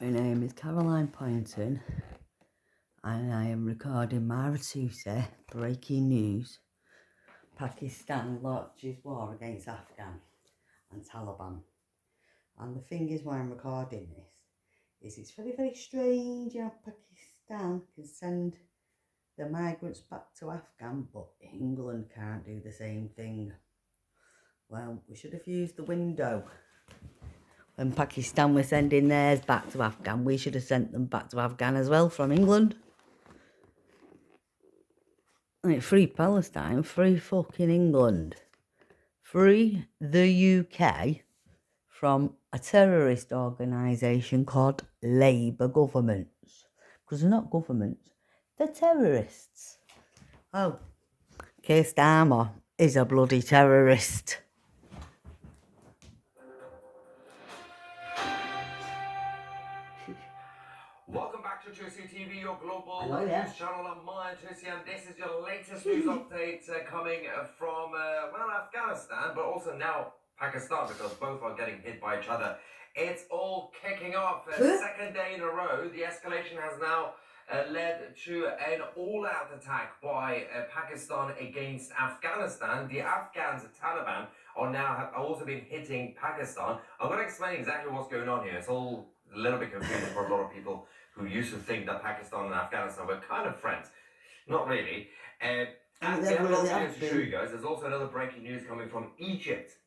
My name is Caroline Poynton and I am recording Maratusa breaking news. Pakistan launches war against Afghan and Taliban. And the thing is why I'm recording this is it's very, very strange how Pakistan can send the migrants back to Afghan but England can't do the same thing. Well, we should have used the window. When Pakistan was sending theirs back to Afghan, we should have sent them back to Afghan as well from England. Like, free Palestine, free fucking England. Free the UK from a terrorist organisation called Labour governments. Because they're not governments, they're terrorists. Oh, Keir Starmer is a bloody terrorist. Welcome back to Tusi TV, your global news channel. I'm Maya Tusi, and this is your latest news update coming from, Afghanistan, but also now Pakistan, because both are getting hit by each other. It's all kicking off. Second day in a row, the escalation has now led to an all-out attack by Pakistan against Afghanistan. The Afghans, the Taliban, have also been hitting Pakistan. I'm going to explain exactly what's going on here. It's all a little bit confusing for a lot of people who used to think that Pakistan and Afghanistan were kind of friends. Not really. And we have a lot of videos to show you guys. There's also another breaking news coming from Egypt.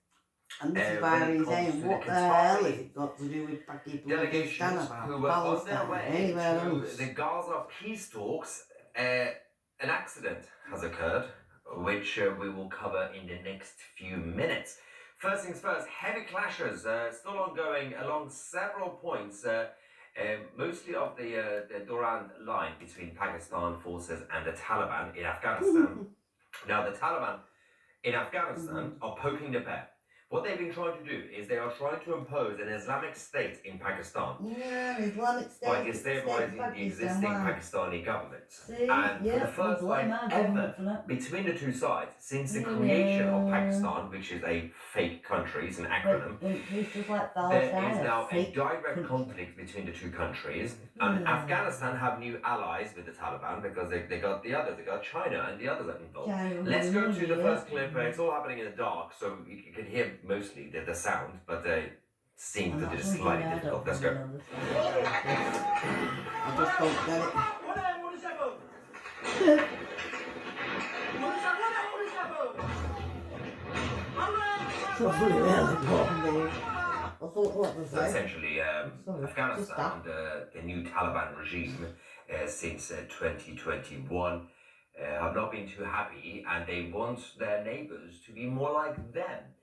And this is why he's saying, what the hell has it got to do with Pakistan who were on their way to the Gaza peace talks. An accident has occurred, which we will cover in the next few minutes. First things first, heavy clashes still ongoing along several points, mostly of the Durand line between Pakistan forces and the Taliban in Afghanistan. Now, the Taliban in Afghanistan are poking the bear. What they've been trying to do is they are trying to impose an Islamic State in Pakistan. Yeah, Islamic State. By destabilising the existing Pakistani government. And for the first time ever between the two sides, since the creation of Pakistan, which is a fake country, it's an acronym, there is now a direct conflict between the two countries. And Afghanistan have new allies with the Taliban because they got the others, they got China and the others are involved. Let's go to the first clip. It's all happening in the dark, so you can hear mostly the sound, but seems that it is slightly difficult. Let's go. I just don't get it. Essentially, Afghanistan, the new Taliban regime since 2021 have not been too happy, and they want their neighbours to be more like them.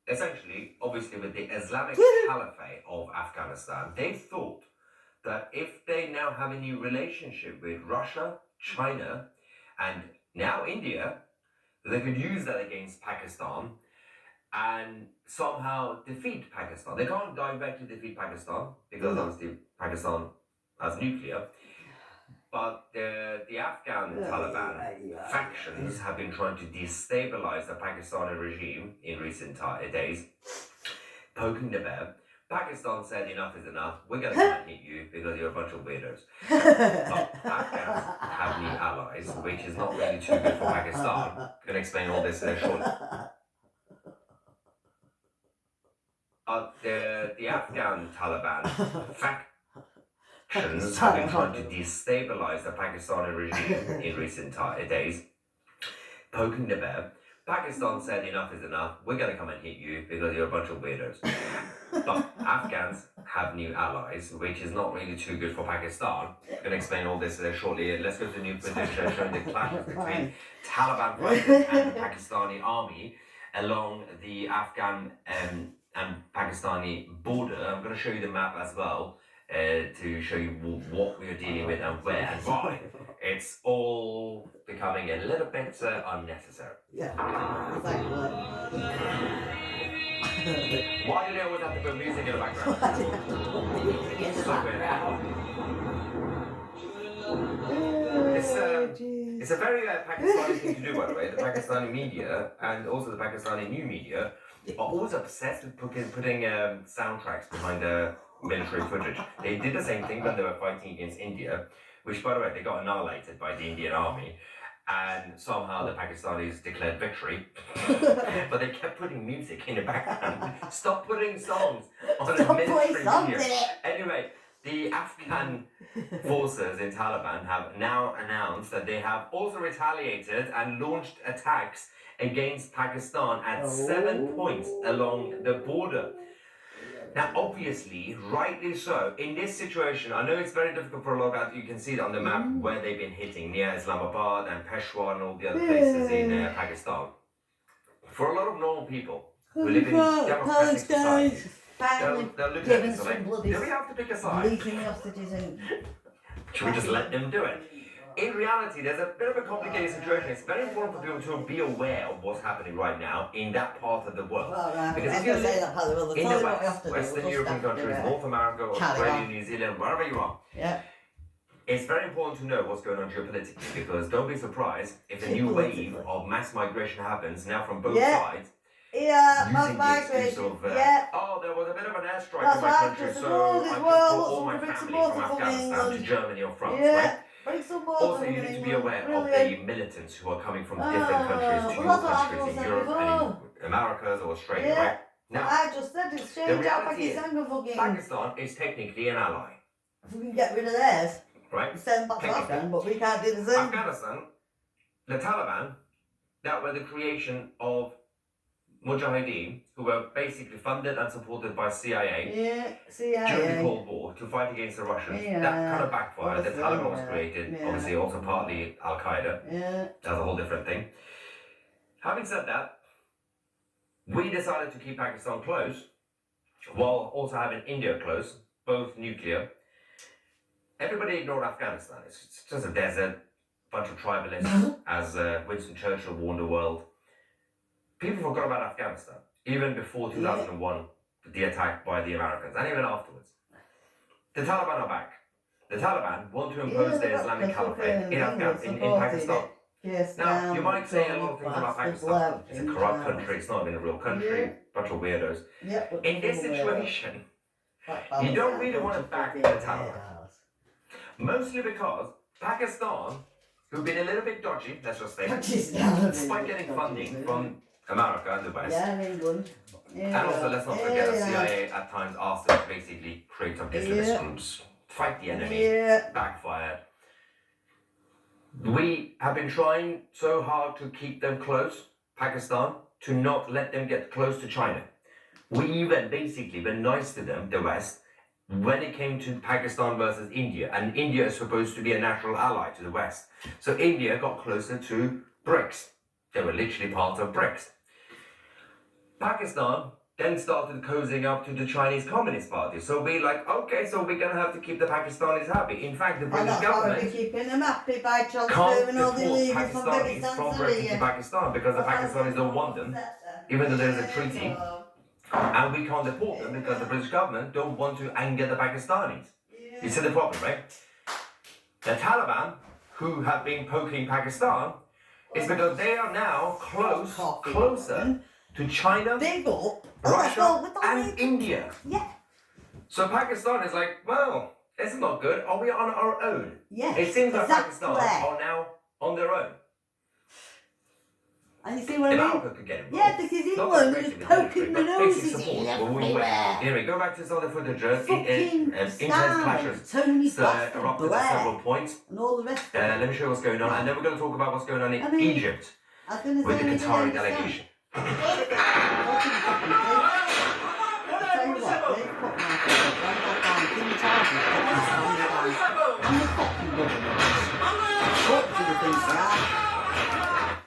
Essentially, obviously, with the Islamic Caliphate of Afghanistan, they thought that if they now have a new relationship with Russia, China, and now India, they could use that against Pakistan and somehow defeat Pakistan. They can't directly defeat Pakistan because obviously Pakistan has nuclear. But the Afghan Taliban factions have been trying to destabilize the Pakistani regime in recent days, poking the bear. Pakistan said enough is enough, we're going to come and hit you because you're a bunch of weirdos. But Afghans have new allies, which is not really too good for Pakistan. I'm going to explain all this shortly. The Afghan Taliban factions have been trying to destabilize the Pakistani regime in recent days, poking the bear. Pakistan said enough is enough, we're going to come and hit you because you're a bunch of weirdos. But Afghans have new allies, which is not really too good for Pakistan. I'm going to explain all this shortly. Let's go to the new footage showing the clashes between Taliban fighters and the Pakistani army along the Afghan and Pakistani border. I'm going to show you the map as well to show you what we are dealing with and where and why. It's all becoming a little bit unnecessary. Yeah, Why do they always have to put music in the background? It's a very Pakistani thing to do, by the way. The Pakistani media and also the Pakistani new media are always obsessed with putting soundtracks behind military footage. They did the same thing when they were fighting against India, which, by the way, they got annihilated by the Indian army. And somehow the Pakistanis declared victory. But they kept putting music in the background. Stop putting songs on a military video. Anyway, the Afghan forces in Taliban have now announced that they have also retaliated and launched attacks against Pakistan at 7 points along the border. Now, obviously, rightly so, in this situation, I know it's very difficult for a lot of you can see it on the map where they've been hitting, near Islamabad and Peshawar and all the other places in Pakistan. For a lot of normal people who live in democratic societies, they'll look at this and like, do we have to pick a side? Should we just let them do it? In reality, there's a bit of a complicated situation. It's very important for people to be aware of what's happening right now in that part of the world. Because if you live in the West, Western European countries, North America, Australia, New Zealand, wherever you are, it's very important to know what's going on geopolitically, because don't be surprised if a new wave of mass migration happens now from both sides. Using the excuse of, oh, there was a bit of an airstrike in my country, so I could put all my family from Afghanistan to Germany or France, right? Also, you need to be aware of the militants who are coming from different countries to your countries in Europe and in Americas or Australia, right? Now, the reality is, Pakistan is technically an ally. If we can get rid of theirs, right? Send them back to Afghan, but we can't do the same. Afghanistan, the Taliban, that were the creation of Mujahideen, who were basically funded and supported by CIA, during the Cold War to fight against the Russians. That kind of backfired. The Taliban was created, obviously also partly Al-Qaeda. That's a whole different thing. Having said that, we decided to keep Pakistan close, while also having India close, both nuclear. Everybody ignored Afghanistan. It's just a desert, bunch of tribalists, as Winston Churchill warned the world. People forgot about Afghanistan, even before 2001, the attack by the Americans, and even afterwards. The Taliban are back. The Taliban want to impose their Islamic caliphate in Pakistan. Now, you might say a lot of things about Pakistan. It's a corrupt country, it's not even a real country, bunch of weirdos. In this situation, you don't really want to back the Taliban. Mostly because Pakistan, who've been a little bit dodgy, let's just say, despite getting funding from America and the West. And also, let's not forget the CIA at times asked them to basically create some Islamist groups, fight the enemy, backfired. We have been trying so hard to keep them close, Pakistan, to not let them get close to China. We even basically were nice to them, the West, when it came to Pakistan versus India. And India is supposed to be a natural ally to the West. So India got closer to BRICS. They were literally part of BRICS. Pakistan then started cozying up to the Chinese Communist Party. So we're like, okay, so we're going to have to keep the Pakistanis happy. In fact, the British government keeping them happy by can't transferring all the deport illegals from Pakistanis from Britain to Pakistan because the Pakistanis don't want them, even though there's a treaty. And we can't deport them because the British government don't want to anger the Pakistanis. You see the problem, right? The Taliban, who have been poking Pakistan, is because they are now closer to China, Russia, and India. So Pakistan is like, well, this is not good. Are we on our own? It seems like Pakistan are now on their own. And you see what I mean? America could get involved. Because England was poking the noses in everywhere. Anyway, go back to some of the footage. Intense clashes erupted at several points. And all the rest of it. Let me show you what's going on. And then we're going to talk about what's going on in Egypt with the Qatari delegation.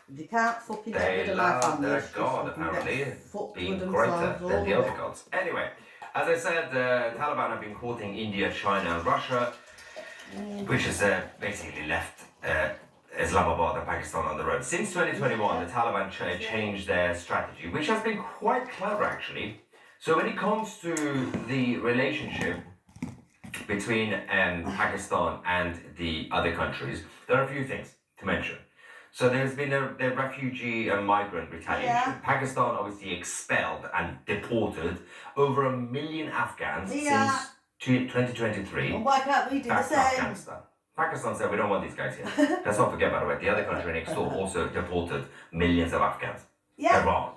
They can't fucking get rid of my family. Their god, apparently, being greater than the other gods. Anyway, as I said, the Taliban have been courting India, China, and Russia, which has basically left Islamabad and Pakistan on the road. Since 2021, the Taliban changed their strategy, which has been quite clever, actually. So when it comes to the relationship between Pakistan and the other countries, there are a few things to mention. So there's been the refugee and migrant retaliation. Pakistan obviously expelled and deported over 1 million Afghans since 2023. And why can't we do the back to same? Afghanistan. Pakistan said, we don't want these guys here. Let's not forget, by the way, the other country next door also deported millions of Afghans. Yeah. Iran.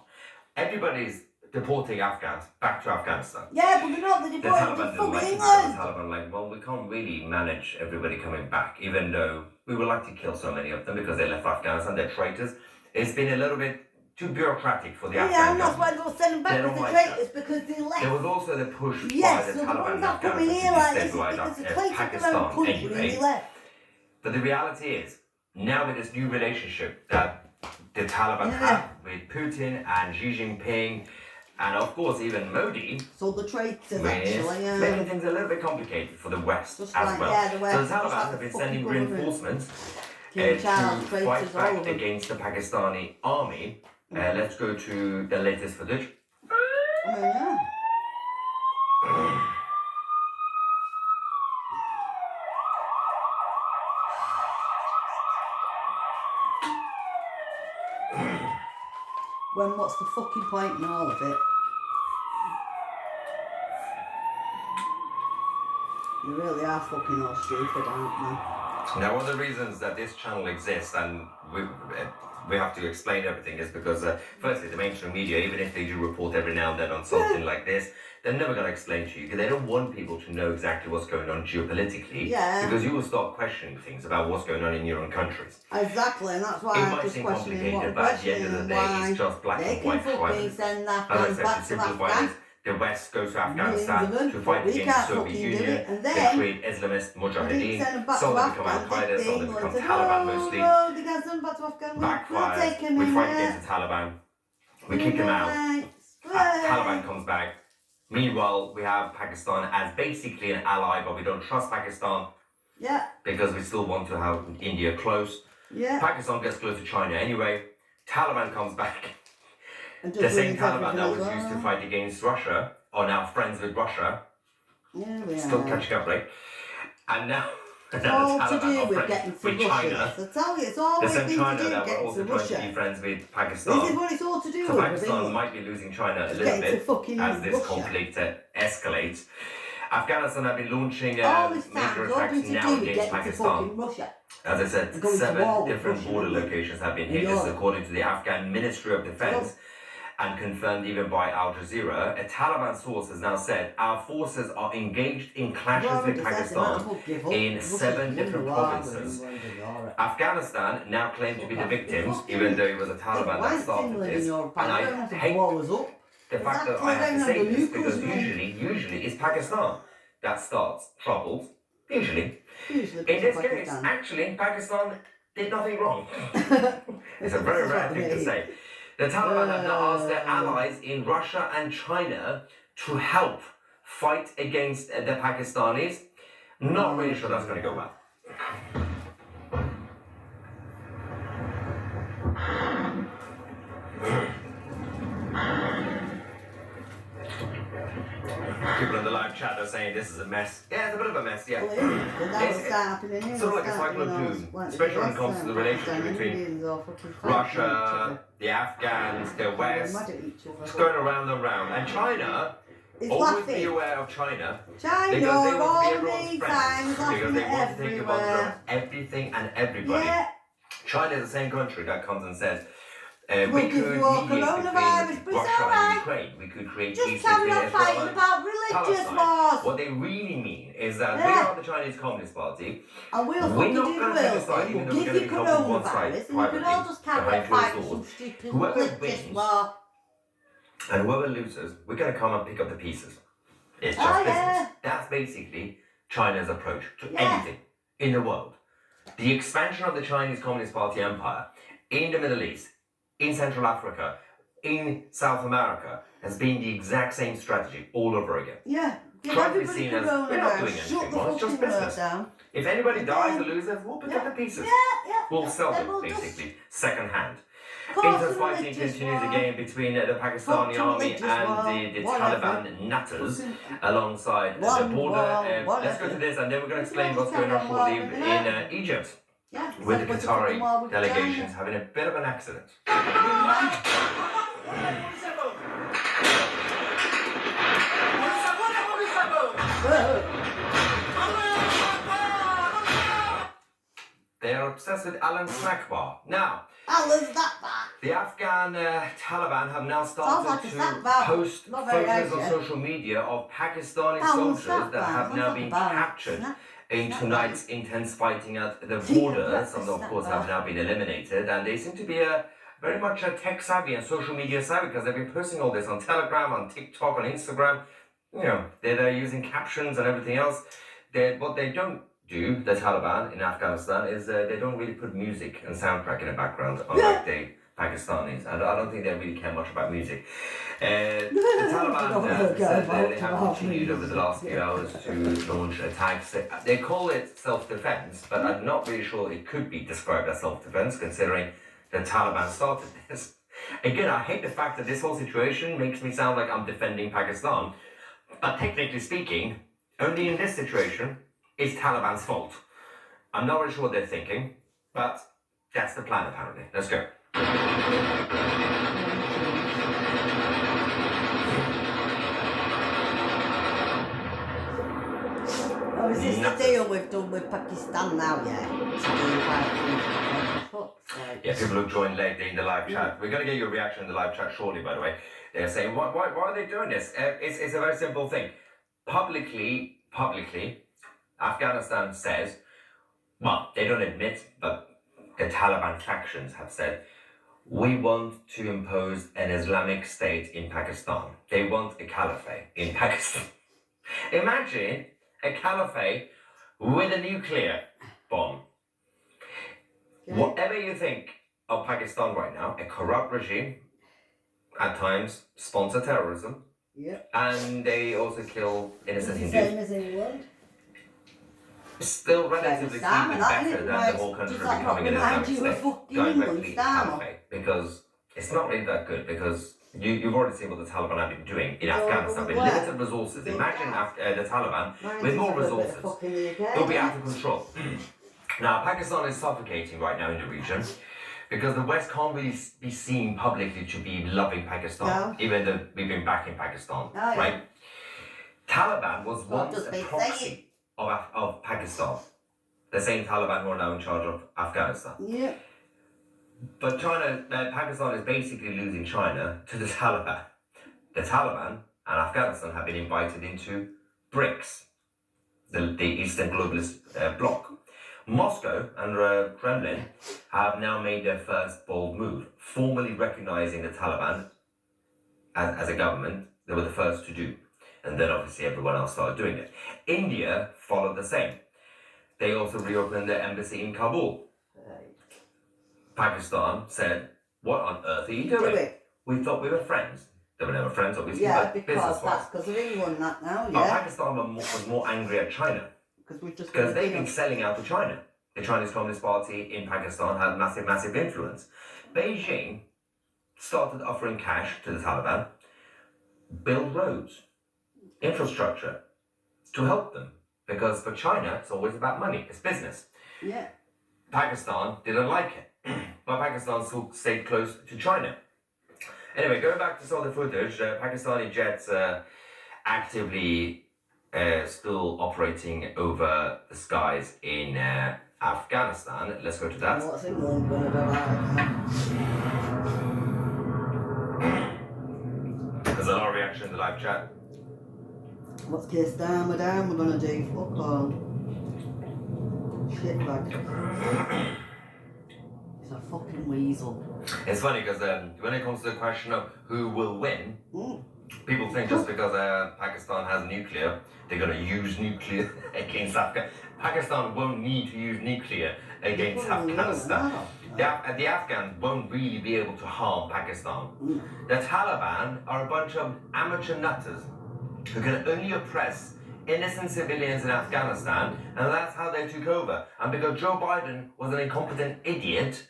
Everybody's deporting Afghans back to Afghanistan. Yeah, but they're not. They're The deporting Taliban to didn't like fucking it because England. the Taliban like, well, we can't really manage everybody coming back, even though we would like to kill so many of them because they left Afghanistan, they're traitors. It's been a little bit too bureaucratic for the Afghan Yeah, and that's government. why they were sending back with the like traitors, because they left. There was also the push Yes, by the so the Taliban ones in that come in Afghanistan here to like this, destabilize because the traitors their own Pakistan country and anyway. they left. But the reality is, now with this new relationship that the Taliban have with Putin and Xi Jinping, and of course even Modi, so the traitors actually, making things a little bit complicated for the West just as like, well. yeah, the West, so the Taliban like have been the sending fucking reinforcements King to Charles, fight traitors, all back of them. against the Pakistani army. Let's go to the latest footage. Oh, yeah. When what's the fucking point in all of it? You really are fucking all stupid, aren't you? Now, one of the reasons that this channel exists, and we have to explain everything, is because firstly, the mainstream media, even if they do report every now and then on something like this, they're never going to explain to you because they don't want people to know exactly what's going on geopolitically. Yeah. Because you will start questioning things about what's going on in your own countries. Exactly, and that's why I'm just questioning what but at the end of the day, it's just black and white tribalism. Send As I Afghans said, back to to simplify Afghan. this, the West goes to Afghanistan to fight we against can't the Soviet fucking do Union. it, and They then create Islamist they send Mujahideen. them back Some to of them become Afghan, Al-Qaeda, some of them they become said, Taliban mostly. no, they can't send them back to Afghan. We'll take Backfires, him we in fight there. against the Taliban, we kick them out, Taliban comes back. Meanwhile, we have Pakistan as basically an ally, but we don't trust Pakistan. Yeah. Because we still want to have India close. Yeah. Pakistan gets close to China anyway. Taliban comes back. The same Taliban that was used to fight against Russia are now friends with Russia. Yeah, we are. Still catching up, right? And now it's the all Taliban to do are with friends getting to with Russia. China. So tell you, it's all The we've same been China to do that we're getting also to trying Russia. to be friends with Pakistan. This is what it's all to do so with. Pakistan might be losing China a little getting bit to fucking as this Russia. conflict escalates. Afghanistan have been launching all this major time, attacks to now do with against getting to Pakistan. fucking Russia. As I said, Going to war 7 with different Russia, border isn't it? locations have been In hit. This is Europe. according to the Afghan Ministry of Defense and confirmed even by Al Jazeera. A Taliban source has now said our forces are engaged in clashes with Pakistan in 7 different provinces. Afghanistan now claimed to be the victims, even though it was the Taliban that started this. And I hate the fact that I have to say this because usually it's Pakistan that starts troubles. Usually. In this case, actually, Pakistan did nothing wrong. It's a very rare thing to say. The Taliban have now asked their allies in Russia and China to help fight against the Pakistanis. Not really sure that's going to go well. People in the live chat are saying this is a mess. Yeah, it's a bit of a mess, yeah. It's sort of like a cycle of doom, especially when it comes to the relationship between Russia, the Afghans, the West. It's going around and round. And China, always be aware of China. Because they want to be everyone's friends. Because they want to take advantage of everything and everybody. Yeah. China is the same country that comes and says, we could mediate between Russia and Ukraine. We could create peace between Israel and Palestine. What they really mean is that we are the Chinese Communist Party. And we're not going to decide, even though we're going to become one side privately behind closed doors. Whoever wins and whoever loses, we're going to come and pick up the pieces. It's just business. That's basically China's approach to anything in the world. The expansion of the Chinese Communist Party empire in the Middle East, in Central Africa, in South America, has been the exact same strategy all over again. Yeah. Trying to be seen as, we're not doing anything more, it's just business. If anybody dies or loses, we'll pick up the pieces. We'll sell them, basically, second hand. Intense fighting continues again between the Pakistani army and the Taliban nutters alongside the border. Let's go to this and then we're going to explain what's going on shortly in Egypt. With the Qatari delegations having a bit of an accident. obsessed with Alan Snackbar. Now, Alan's that bad. the Afghan Taliban have now started like to post photos on social media of Pakistani soldiers that have now been captured in tonight's intense fighting at the border. Some, of course, have now been eliminated, and they seem to be very much tech savvy and social media savvy because they've been posting all this on Telegram, on TikTok, on Instagram. You know, they're using captions and everything else. What they don't do, the Taliban in Afghanistan, is they don't really put music and soundtrack in the background, unlike the Pakistanis. And I don't think they really care much about music. The Taliban said they have continued over the last few hours to launch attacks. They call it self-defense, but I'm not really sure it could be described as self-defense, considering the Taliban started this. Again, I hate the fact that this whole situation makes me sound like I'm defending Pakistan, but technically speaking, only in this situation, it's Taliban's fault. I'm not really sure what they're thinking, but that's the plan apparently. Let's go. Oh, is this the deal we've done with Pakistan now, Yeah, people have joined late in the live chat. We're going to get your reaction in the live chat shortly, by the way. They're saying, why are they doing this? It's a very simple thing. Publicly, Afghanistan says, well, they don't admit, but the Taliban factions have said, we want to impose an Islamic state in Pakistan. They want a caliphate in Pakistan. Imagine a caliphate with a nuclear bomb. Okay. Whatever you think of Pakistan right now, a corrupt regime, at times sponsor terrorism, and they also kill innocent Hindus. Same as England. Still relatively speaking better than the whole country becoming an Islamic state, directly caliphate, because it's not really that good, because you've already seen what the Taliban have been doing in Afghanistan with limited resources. Imagine the Taliban with more resources. It'll be out of control. Now, Pakistan is suffocating right now in the region because the West can't really be seen publicly to be loving Pakistan, even though we've been backing Pakistan, right? Taliban was once a proxy of Pakistan, the same Taliban who are now in charge of Afghanistan. Yeah. But Pakistan is basically losing China to the Taliban. The Taliban and Afghanistan have been invited into BRICS, the Eastern Globalist bloc. Moscow and Kremlin have now made their first bold move, formally recognizing the Taliban as a government. They were the first to do. And then obviously everyone else started doing it. India followed the same. They also reopened their embassy in Kabul. Pakistan said, what on earth are you doing? We thought we were friends. They were never friends, obviously, but business-wise. That's because of England that now, But Pakistan was more angry at China. Because they've been selling out to China. The Chinese Communist Party in Pakistan had massive influence. Beijing started offering cash to the Taliban, build roads, infrastructure, to help them. Because for China, it's always about money. It's business. Yeah. Pakistan didn't like it. But Pakistan still stayed close to China. Anyway, going back to some of the footage, Pakistani jets actively still operating over the skies in Afghanistan. Let's go to that. What's England going to do about There's a lot of reaction in the live chat. What's Keir Starmer down? We're going to do fuck all. Shit bag. He's a fucking weasel. It's funny because when it comes to the question of who will win, people think just because Pakistan has nuclear, they're going to use nuclear against Afghanistan. Pakistan won't need to use nuclear against Afghanistan. The Afghans won't really be able to harm Pakistan. The Taliban are a bunch of amateur nutters who can only oppress innocent civilians in Afghanistan, and that's how they took over. And because Joe Biden was an incompetent idiot,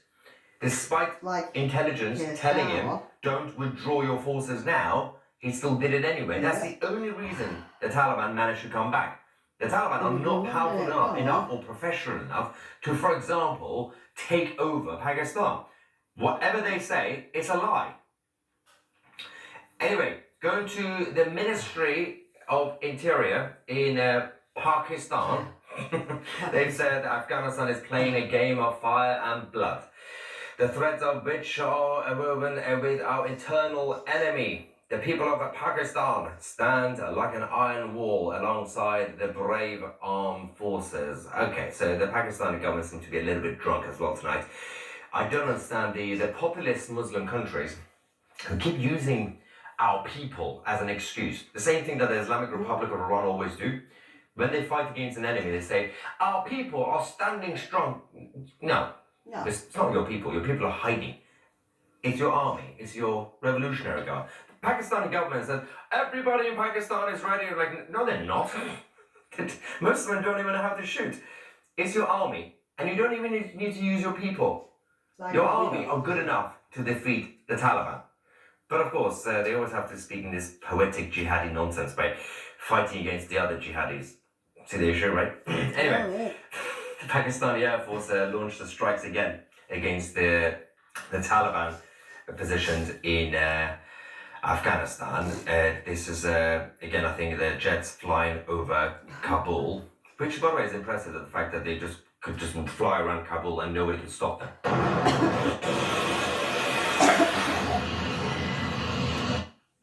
despite intelligence telling him, don't withdraw your forces now, he still did it anyway. That's the only reason the Taliban managed to come back. The Taliban are not powerful enough or professional enough to, for example, take over Pakistan. Whatever they say, it's a lie. Anyway, going to the Ministry of Interior in Pakistan. They've said Afghanistan is playing a game of fire and blood, the threats of which are woven with our internal enemy. The people of Pakistan stand like an iron wall alongside the brave armed forces. Okay, so the Pakistani government seems to be a little bit drunk as well tonight. I don't understand the populist Muslim countries who keep using our people as an excuse. The same thing that the Islamic Republic of Iran always do. When they fight against an enemy, they say, our people are standing strong. No, it's not your people. Your people are hiding. It's your army. It's your revolutionary guard. The Pakistani government said, everybody in Pakistan is ready. Like, no, they're not. Most of them don't even know how to shoot. It's your army. And you don't even need to use your people. Your army are good enough to defeat the Taliban. But of course, they always have to speak in this poetic jihadi nonsense by fighting against the other jihadis. See the issue, right? Anyway, the Pakistani Air Force launched the strikes again against the Taliban positions in Afghanistan. This is, again, I think the jets flying over Kabul, which, by the way, is impressive, the fact that they could just fly around Kabul and nobody could stop them.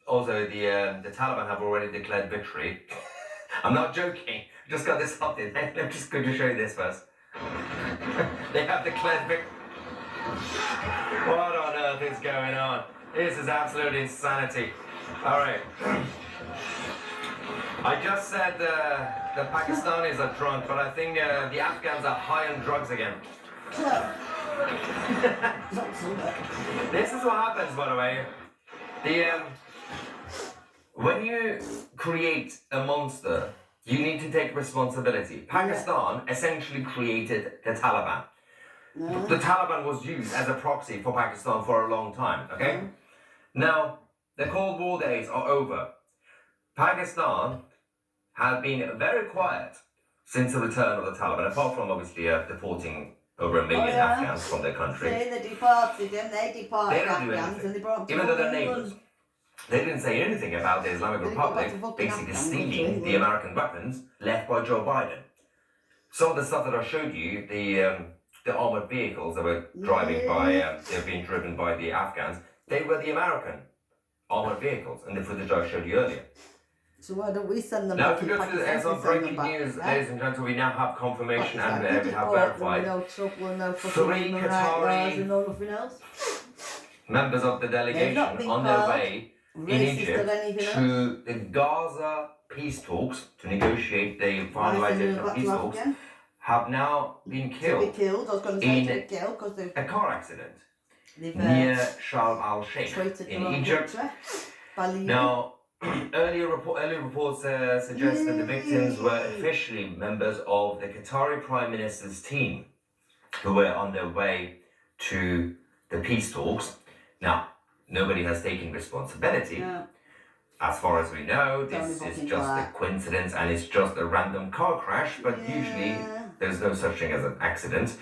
Also, the Taliban have already declared victory. I'm not joking. I just got this update. I'm just going to show you this first. They have declared victory. What on earth is going on? This is absolute insanity. All right. I just said the Pakistanis are drunk, but I think the Afghans are high on drugs again. This is what happens, by the way. When you create a monster, you need to take responsibility. Pakistan essentially created the Taliban. The Taliban was used as a proxy for Pakistan for a long time, okay? Now, the Cold War days are over. Pakistan has been very quiet since the return of the Taliban, apart from obviously deporting over 1 million Afghans from their country. They deported them, they deported Afghans and they brought them even though they're England. neighbours. They didn't say anything about the Islamic Republic basically stealing the American weapons left by Joe Biden. Some of the stuff that I showed you, the armoured vehicles that were driving by, they're being driven by the Afghans, they were the American armoured vehicles, and the footage I showed you earlier. So why don't we send them now back to go to some breaking news, ladies and gentlemen, we now have confirmation and we have verified no trouble, no 3 Qatari members of the delegation on their way in Egypt to the Gaza peace talks to negotiate the finalization of peace talks have now been killed in a car accident near Sharm el-Sheikh in Egypt. Now, earlier reports suggest that the victims were officially members of the Qatari Prime Minister's team who were on their way to the peace talks. Now, nobody has taken responsibility. No. As far as we know, this is just a coincidence and it's just a random car crash, but usually there's no such thing as an accident.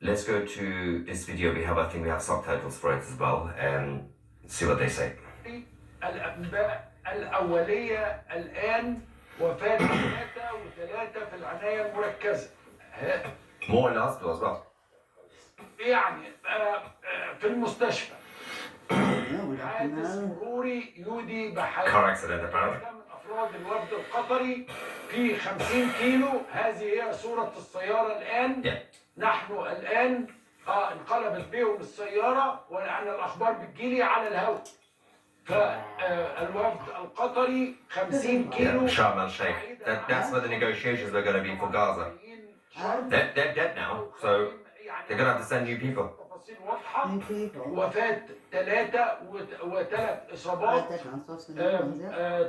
Let's go to this video. I think we have subtitles for it as well. See what they say. الأنباء الأولية الآن وفاة 3 في العناية المركزة. More in the hospital as well. يعني في المستشفى. حادث مروري يودي بحياة 8 من أفراد الوفد القطري في 50 كيلو. هذه هي صورة السيارة الآن. نحن الآن انقلبت بهم السيارة ولأن الأخبار بتجيلي على الهواء. فالوفد القطري 50 كيلو. Sharm el-Sheikh. That's where the negotiations were going to be for Gaza. They're dead now, so they're going to have to send new people. تفاصيل واضحة. وفاة 3 و3 إصابات.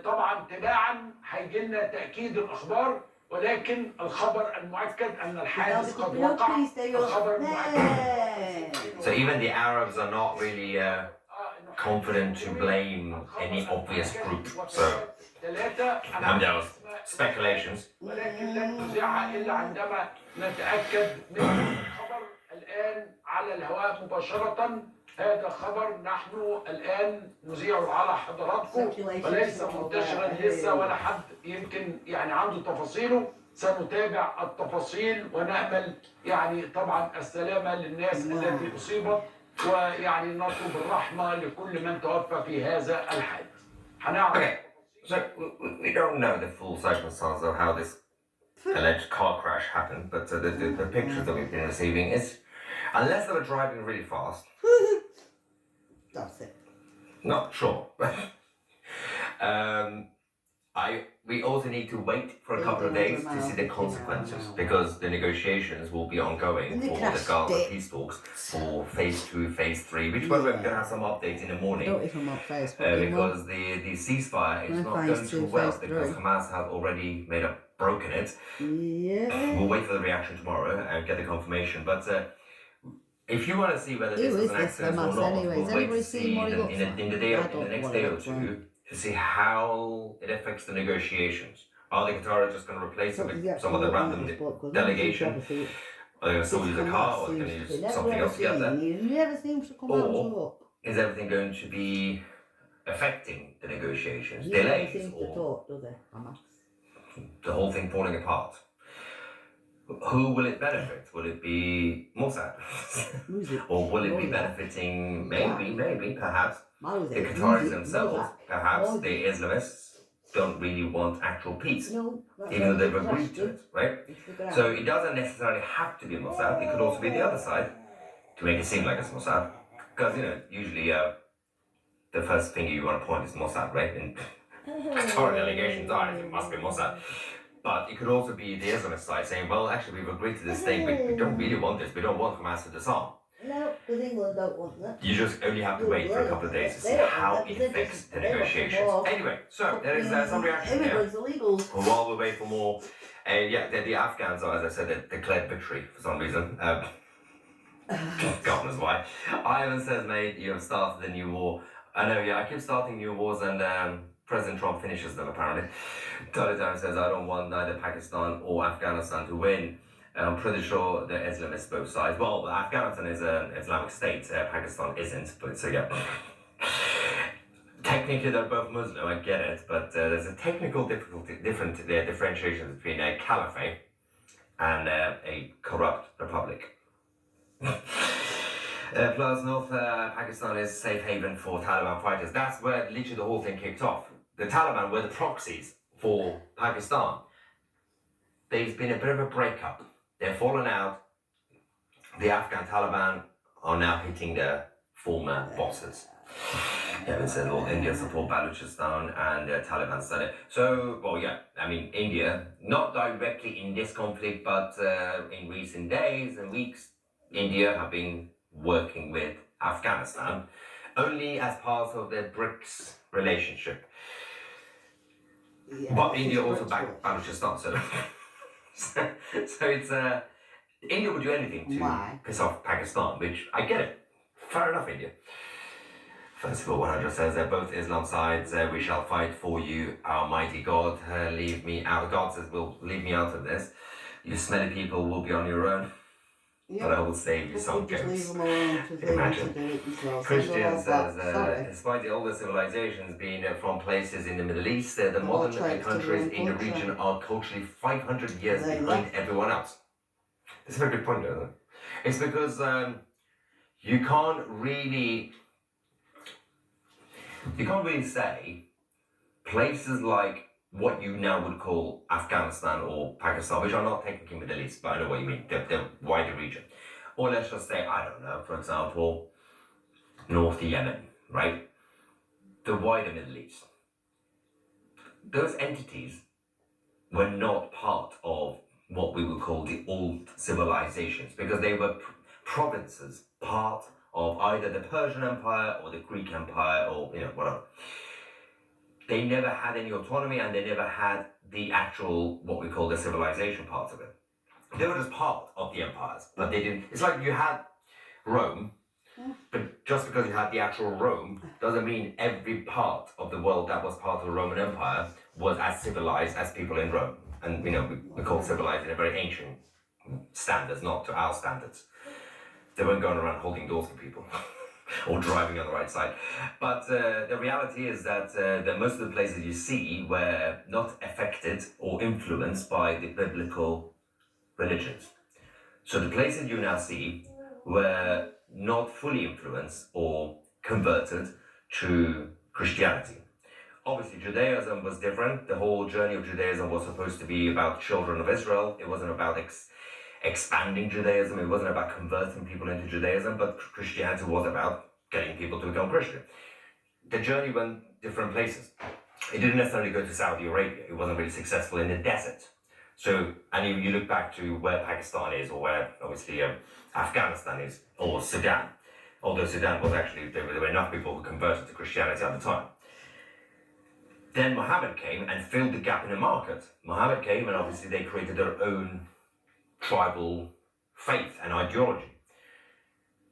طبعا تباعا هيجي لنا تأكيد الأخبار، ولكن الخبر المؤكد أن الحادث قد وقع. الخبر المؤكد. So even the Arabs are not really confident to blame any obvious group. So there was speculations. ولكن لن نذيعها إلا عندما نتأكد من الخبر. الآن على الهواء مباشرة هذا خبر نحن الآن نذيعه على حضراتكم وليس منتشرا لسه ولا حد يمكن يعني عنده تفاصيله، سنتابع التفاصيل ونأمل يعني طبعا السلامة للناس التي أصيبت، ويعني نطلب الرحمة لكل من توفى في هذا الحادث. Okay, so we don't know the full circumstances of how this alleged car crash happened, but the pictures that we've been receiving is, unless they were driving really fast. That's it. Not sure. We also need to wait for a couple of days to see the consequences, because the negotiations will be ongoing for the Gaza peace talks for phase 2, phase 3, which we're going to have some updates in the morning. I don't even want phase 4 because the ceasefire is not going too well, because Hamas have already broken it. Yeah. We'll wait for the reaction tomorrow and get the confirmation. But if you want to see whether this is an accident or not, we'll wait to see in the next day or two to see how it affects the negotiations. Are the Qataris just going to replace it with some other random delegation? Are they going to still use a car, or are they going to use something else together? Or is everything going to be affecting the negotiations? Delays? Or the whole thing falling apart? Who will it benefit? Will it be Mossad? Or will it be benefiting, maybe, perhaps, the Qataris themselves? Perhaps the Islamists don't really want actual peace, even though they've agreed to it, right? So it doesn't necessarily have to be Mossad. It could also be the other side, to make it seem like it's Mossad. Because, usually the first finger you want to point is Mossad, right? And Qatari allegations are, it must be Mossad. But it could also be the Islamist side saying, well, actually, we've agreed to this thing, we don't really want this, we don't want Hamas to disarm. No, because England don't want that. You just only have to wait for a couple of days to see how it affects the negotiations. Anyway, so there is some reaction here. While we wait for more, the Afghans are, as I said, declared victory for some reason. God knows why. Ivan says, mate, you have started a new war. I know, I keep starting new wars, and President Trump finishes them, apparently. Taliban says, I don't want neither Pakistan or Afghanistan to win. I'm pretty sure the Islamists both sides. Well, Afghanistan is an Islamic state, Pakistan isn't, but so yeah. Technically, they're both Muslim, I get it, but there's a technical differentiation between a caliphate and a corrupt republic. Plus, North Pakistan is safe haven for Taliban fighters. That's where literally the whole thing kicked off. The Taliban were the proxies for Pakistan. There's been a bit of a breakup. They've fallen out. The Afghan Taliban are now hitting their former bosses. It said all India support Balochistan and Taliban started. So, India, not directly in this conflict, but in recent days and weeks, India have been working with Afghanistan only as part of their BRICS relationship. Yeah, but India also backed Balochistan, so it's India would do anything to piss off Pakistan, which I get it. Fair enough, India. First of all, 100 says they're both Islam sides. We shall fight for you, Almighty God. Leave me out. God says, "Will leave me out of this. You smelly people will be on your own." Yep. But I will save you some jokes. Imagine. Christian says, despite the older civilizations being from places in the Middle East, the modern countries in the region are culturally 500 years behind everyone else. That's a very good point, isn't it? It's because you can't really say places like what you now would call Afghanistan or Pakistan, which are not technically Middle East, but I know what you mean, the wider region. Or let's just say, I don't know, for example, North Yemen, right? The wider Middle East. Those entities were not part of what we would call the old civilizations, because they were provinces, part of either the Persian Empire or the Greek Empire or, whatever. They never had any autonomy, and they never had the actual, what we call the civilization part of it. They were just part of the empires, but they didn't. It's like you had Rome, but just because you had the actual Rome doesn't mean every part of the world that was part of the Roman Empire was as civilized as people in Rome. And, we call civilized in a very ancient standards, not to our standards. They weren't going around holding doors for people. or driving on the right side. But the reality is that most of the places you see were not affected or influenced by the biblical religions. So the places you now see were not fully influenced or converted to Christianity. Obviously, Judaism was different. The whole journey of Judaism was supposed to be about children of Israel. It wasn't about expanding Judaism. It wasn't about converting people into Judaism, but Christianity was about getting people to become Christian. The journey went different places. It didn't necessarily go to Saudi Arabia. It wasn't really successful in the desert. So, and you look back to where Pakistan is, or where obviously Afghanistan is, or Sudan. Although Sudan was actually, there were enough people who converted to Christianity at the time. Then Muhammad came and filled the gap in the market. Muhammad came and obviously they created their own tribal faith and ideology.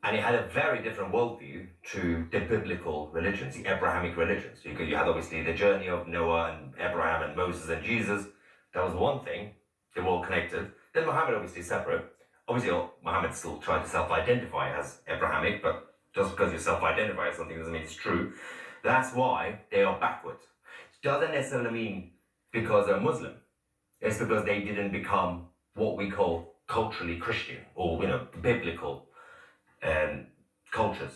And it had a very different worldview to the biblical religions, the Abrahamic religions. You had obviously the journey of Noah and Abraham and Moses and Jesus. That was one thing. They were all connected. Then Muhammad obviously separate. Obviously Muhammad still tried to self-identify as Abrahamic, but just because you self-identify as something doesn't mean it's true. That's why they are backwards. It doesn't necessarily mean because they're Muslim. It's because they didn't become what we call culturally Christian or biblical cultures.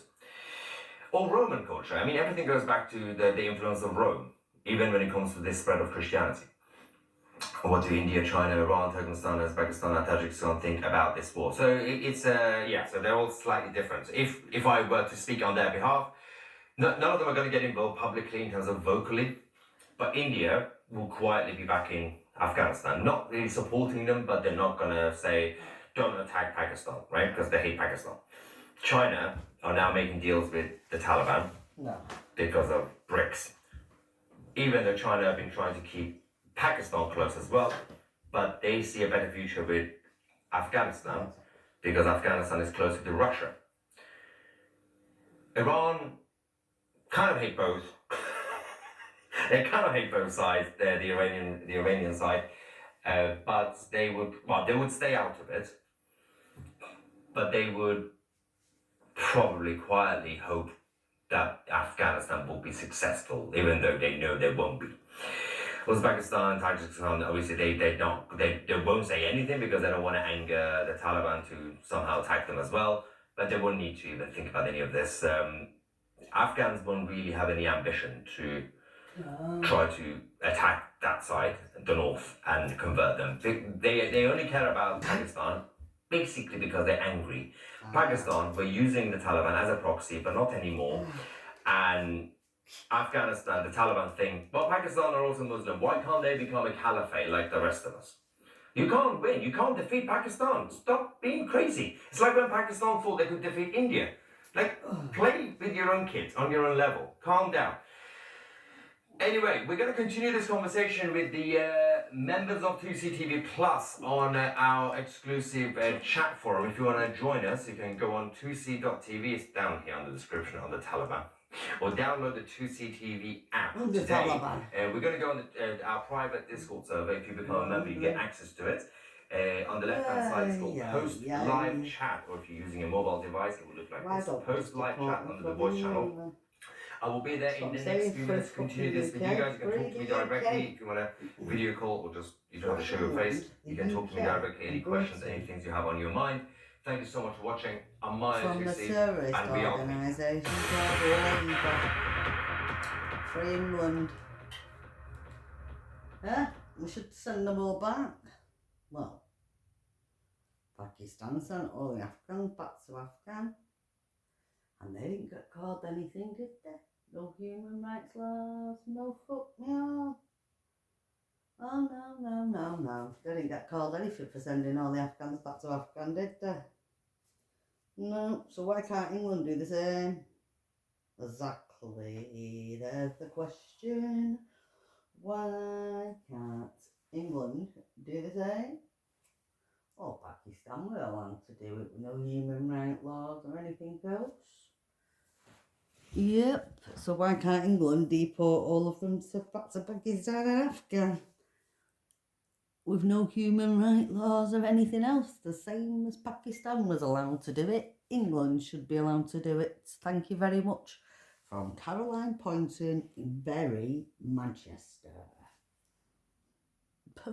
Or Roman culture. I mean, everything goes back to the influence of Rome, even when it comes to this spread of Christianity. What do India, China, Iran, Turkmenistan, Uzbekistan, and Tajikistan think about this war? So so they're all slightly different. If I were to speak on their behalf, none of them are going to get involved publicly in terms of vocally, but India will quietly be backing Afghanistan, not really supporting them, but they're not going to say, don't attack Pakistan, right? Because they hate Pakistan. China are now making deals with the Taliban because of BRICS. Even though China have been trying to keep Pakistan close as well, but they see a better future with Afghanistan because Afghanistan is closer to Russia. Iran kind of hate both. They kind of hate both sides. They're the Iranian side, but they would stay out of it. But they would probably quietly hope that Afghanistan will be successful, even though they know they won't be. Uzbekistan, Tajikistan, obviously they won't say anything because they don't want to anger the Taliban to somehow attack them as well. But they won't need to even think about any of this. Afghans won't really have any ambition to try to attack that side, the north, and convert them. They only care about Pakistan basically because they're angry. Pakistan were using the Taliban as a proxy, but not anymore. And Afghanistan, the Taliban think, well, Pakistan are also Muslim. Why can't they become a caliphate like the rest of us? You can't win. You can't defeat Pakistan. Stop being crazy. It's like when Pakistan thought they could defeat India. Like, play with your own kids on your own level. Calm down. Anyway, we're going to continue this conversation with the members of 2CTV Plus on our exclusive chat forum. If you want to join us, you can go on 2c.tv. It's down here on the description on the Taliban. Or download the 2CTV app today. We're going to go on our private Discord server. If you become a member, you get access to it. On the left-hand side, it's called Post Live Chat. Or if you're using a mobile device, it will look like this. Post Live Chat under the voice channel. I will be there in the next few minutes to continue this with you guys. You can talk to me directly if you want a video call or just you don't have to show your face. You can talk to me directly, any questions, any things you have on your mind. Thank you so much for watching. I'm Maya From the terrorist organisation called Labour for England. Yeah, we should send them all back. Well, Pakistan sent all the Afghans back to Afghan. And they didn't get called anything, did they? No human rights laws, no fuck me all. Oh no. They didn't get called anything for sending all the Afghans back to Afghan, did they? No, so why can't England do the same? Exactly, there's the question. Why can't England do the same? Or Pakistan were allowed to do it with no human rights laws or anything else. Yep, so why can't England deport all of them back to Pakistan and Afghan? With no human rights laws or anything else, the same as Pakistan was allowed to do it England should be allowed to do it. Thank you very much. From Caroline Poynton in Bury, Manchester.